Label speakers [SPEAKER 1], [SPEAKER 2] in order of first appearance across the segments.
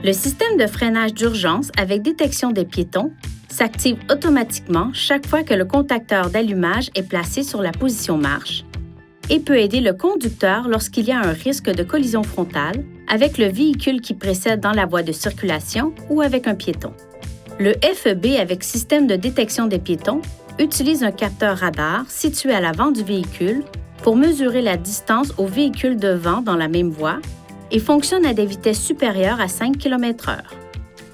[SPEAKER 1] Le système de freinage d'urgence avec détection des piétons s'active automatiquement chaque fois que le contacteur d'allumage est placé sur la position marche et peut aider le conducteur lorsqu'il y a un risque de collision frontale avec le véhicule qui précède dans la voie de circulation ou avec un piéton. Le FEB avec système de détection des piétons utilise un capteur radar situé à l'avant du véhicule pour mesurer la distance au véhicule devant dans la même voie et fonctionne à des vitesses supérieures à 5 km/h.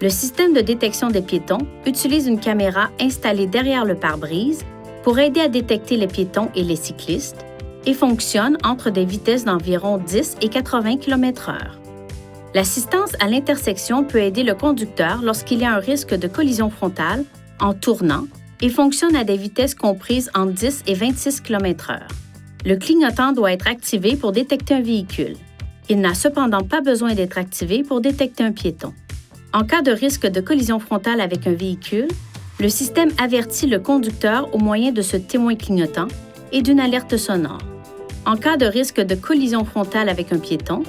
[SPEAKER 1] Le système de détection des piétons utilise une caméra installée derrière le pare-brise pour aider à détecter les piétons et les cyclistes et fonctionne entre des vitesses d'environ 10 et 80 km/h. L'assistance à l'intersection peut aider le conducteur lorsqu'il y a un risque de collision frontale en tournant et fonctionne à des vitesses comprises entre 10 et 26 km/h. Le clignotant doit être activé pour détecter un véhicule. Il n'a cependant pas besoin d'être activé pour détecter un piéton. En cas de risque de collision frontale avec un véhicule, le système avertit le conducteur au moyen de ce témoin clignotant et d'une alerte sonore. En cas de risque de collision frontale avec un piéton,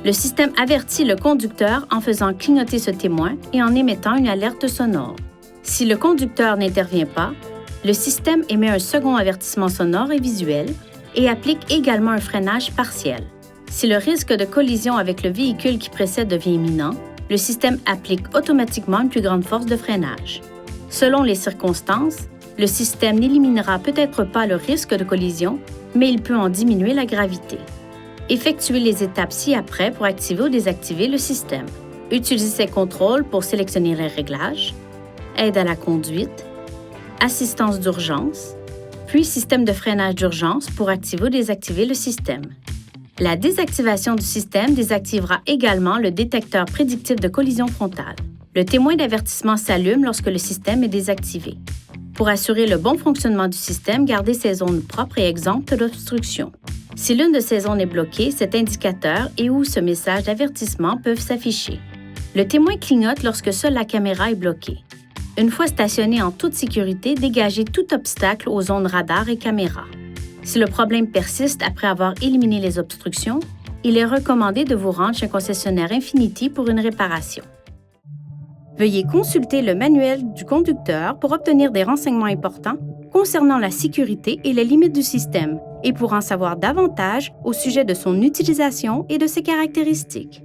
[SPEAKER 1] le système avertit le conducteur en faisant clignoter ce témoin et en émettant une alerte sonore. Si le conducteur n'intervient pas, le système émet un second avertissement sonore et visuel et applique également un freinage partiel. Si le risque de collision avec le véhicule qui précède devient imminent, le système applique automatiquement une plus grande force de freinage. Selon les circonstances, le système n'éliminera peut-être pas le risque de collision, mais il peut en diminuer la gravité. Effectuez les étapes ci-après pour activer ou désactiver le système. Utilisez ces contrôles pour sélectionner les réglages, aide à la conduite, assistance d'urgence, puis système de freinage d'urgence pour activer ou désactiver le système. La désactivation du système désactivera également le détecteur prédictif de collision frontale. Le témoin d'avertissement s'allume lorsque le système est désactivé. Pour assurer le bon fonctionnement du système, gardez ces zones propres et exemptes d'obstruction. Si l'une de ces zones est bloquée, cet indicateur et ou ce message d'avertissement peuvent s'afficher. Le témoin clignote lorsque seule la caméra est bloquée. Une fois stationné en toute sécurité, dégagez tout obstacle aux zones radar et caméra. Si le problème persiste après avoir éliminé les obstructions, il est recommandé de vous rendre chez un concessionnaire Infinity pour une réparation. Veuillez consulter le manuel du conducteur pour obtenir des renseignements importants concernant la sécurité et les limites du système et pour en savoir davantage au sujet de son utilisation et de ses caractéristiques.